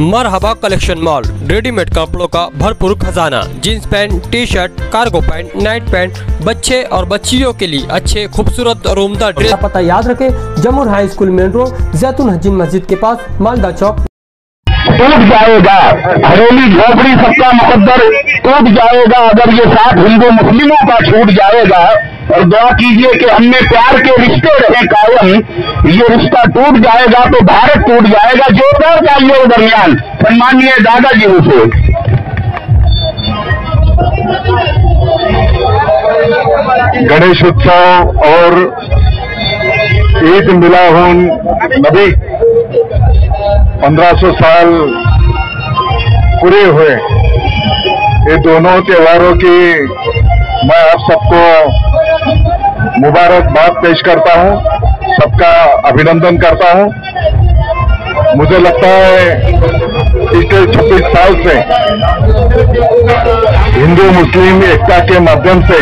मरहबा collection mall, readymade कपड़ों का भरपूर खजाना। Jeans pant, T shirt, cargo pant, night pant, बच्चे और बच्चियों के लिए अच्छे खूबसूरत और उम्दा ड्रेस। पता याद रखें, जमुर हाई स्कूल मेन रोड, जैतून हजीन मस्जिद के पास, मालदा चौक। टूट जाएगा हवेली झोपड़ी सबका मुकद्दर टूट जाएगा अगर ये साथ हिंदू मुस्लिमों का छूट जाएगा। और दुआ कीजिए कि हमने प्यार के रिश्ते रहे कायम, ये रिश्ता टूट जाएगा तो भारत टूट जाएगा। जोरदार तालियों के दरमियान सम्माननीय दादाजी से गणेश उत्सव और ईद मिलाहुन नबी 1500 साल पूरे हुए। ये दोनों त्योहारों की मैं आप सबको मुबारकबाद पेश करता हूं, सबका अभिनंदन करता हूं। मुझे लगता है पिछले 26 साल से हिंदू मुस्लिम एकता के माध्यम से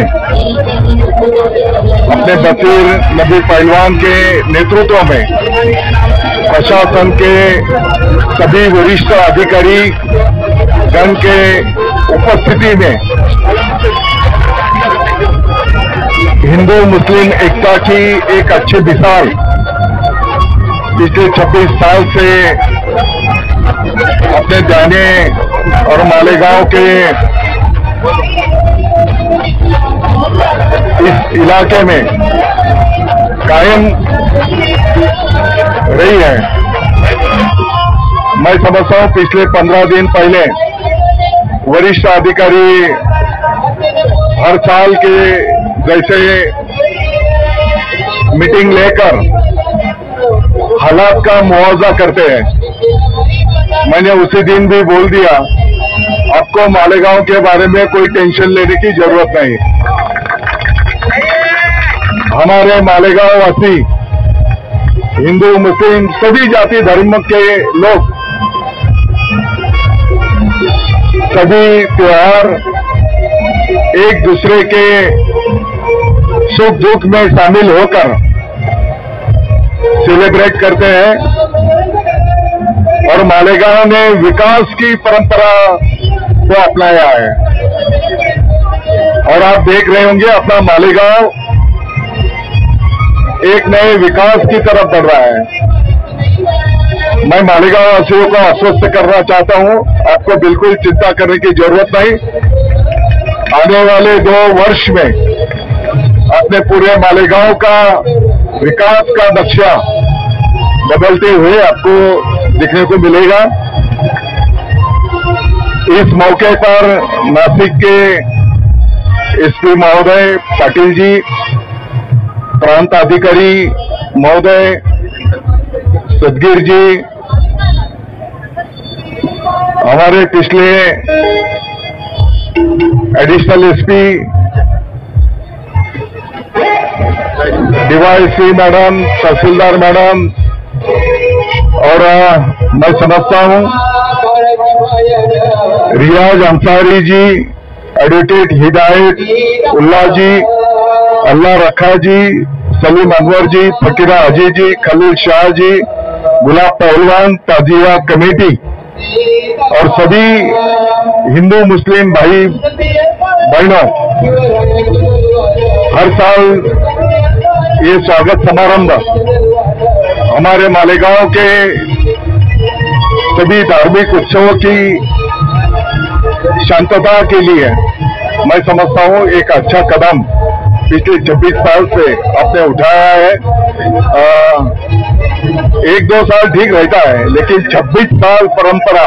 अपने बशीर नबी पहलवान के नेतृत्व में प्रशासन के सभी वरिष्ठ अधिकारी गण के उपस्थिति में हिंदू मुस्लिम एकता की एक अच्छी मिसाल पिछले 26 साल से अपने जाने और मालेगांव के इस इलाके में कायम रही है। मैं समझता हूं पिछले 15 दिन पहले वरिष्ठ अधिकारी हर साल के जैसे मीटिंग लेकर हालात का मुआवजा करते हैं। मैंने उसी दिन भी बोल दिया, आपको मालेगांव के बारे में कोई टेंशन लेने की जरूरत नहीं। हमारे मालेगांव वासी हिंदू मुस्लिम सभी जाति धर्म के लोग सभी त्योहार एक दूसरे के सुख दुख में शामिल होकर सेलिब्रेट करते हैं। और मालेगांव ने विकास की परंपरा को अपनाया है और आप देख रहे होंगे अपना मालेगांव एक नए विकास की तरफ बढ़ रहा है। मैं मालेगांव वासियों को आश्वस्त करना चाहता हूं, आपको बिल्कुल चिंता करने की जरूरत नहीं। आने वाले 2 वर्ष में अपने पूरे मालेगांव का विकास का नक्शा बदलते हुए आपको दिखने को मिलेगा। इस मौके पर नासिक के एसपी महोदय पाटिल जी, प्रांत अधिकारी महोदय सदगीर जी, हमारे पिछले एडिशनल एसपी डीवाईसी मैडम, तहसीलदार मैडम और मैं समझता हूं रियाज अंसारी जी, एडवोकेट हिदायत उल्ला जी, अल्लाह रखा जी, सलीम अनवर जी, फकीरा अजी जी, खलील शाह जी, गुलाब पहलवान, ताजिया कमेटी और सभी हिंदू मुस्लिम भाई बहनों, हर साल ये स्वागत समारंभ हमारे मालेगांव के सभी धार्मिक उत्सवों की शांतता के लिए मैं समझता हूं एक अच्छा कदम पिछले 26 साल से आपने उठाया है। 1-2 साल ठीक रहता है, लेकिन 26 साल परंपरा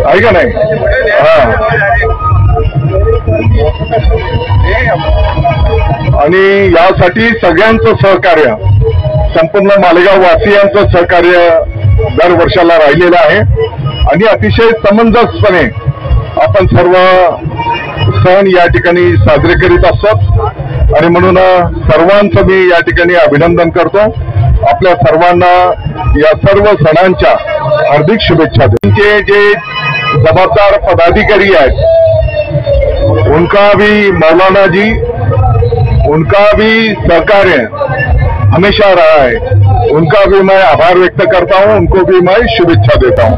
आएगा नहीं। आणि यासाठी सगळ्यांचं सहकार्य, संपूर्ण मालेगाव वासियांचं सहकार्य दर वर्षाला राहिलेलं आहे आणि अतिशय समंजसपणे आपण सर्व सण या ठिकाणी साजरे करीत असतात आणि म्हणून सर्वांचं मी या ठिकाणी अभिनंदन करतो। आपल्या सर्वांना या सर्व सणांच्या हार्दिक शुभेच्छा देतो। इनके जे जबाबदार पदाधिकारी आहेत उनका भी, मौलाना जी, उनका भी सहकार्य हमेशा रहा है, उनका भी मैं आभार व्यक्त करता हूं, उनको भी मैं शुभेच्छा देता हूं।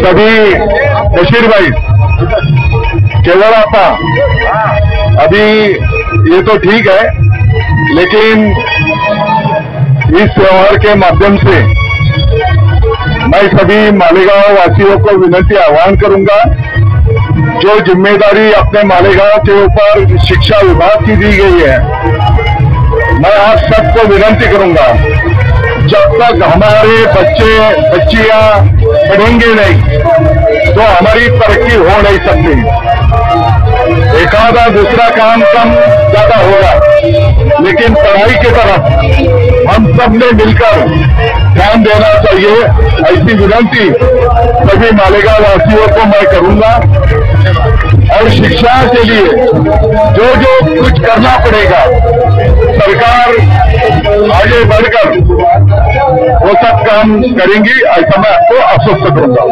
सभी बशीर भाई, केवल आपा अभी ये तो ठीक है, लेकिन इस त्योहार के माध्यम से मैं सभी मालेगांव वासियों को विनती आह्वान करूंगा, जो जिम्मेदारी अपने मालेगांव के ऊपर शिक्षा विभाग की दी गई है, मैं आप सबको विनती करूंगा, जब तक हमारे बच्चे बच्चियां पढ़ेंगे नहीं तो हमारी तरक्की हो नहीं सकती। एकाधा दूसरा काम कम ज्यादा होगा, लेकिन पढ़ाई की तरफ हम सब ने मिलकर ध्यान देना चाहिए, ऐसी विनती सभी मालेगांव वासियों को मैं करूंगा। और शिक्षा के लिए जो जो कुछ करना पड़ेगा, सरकार आगे बढ़कर वो सब काम करेंगी, ऐसा मैं आपको आश्वस्त करूंगा।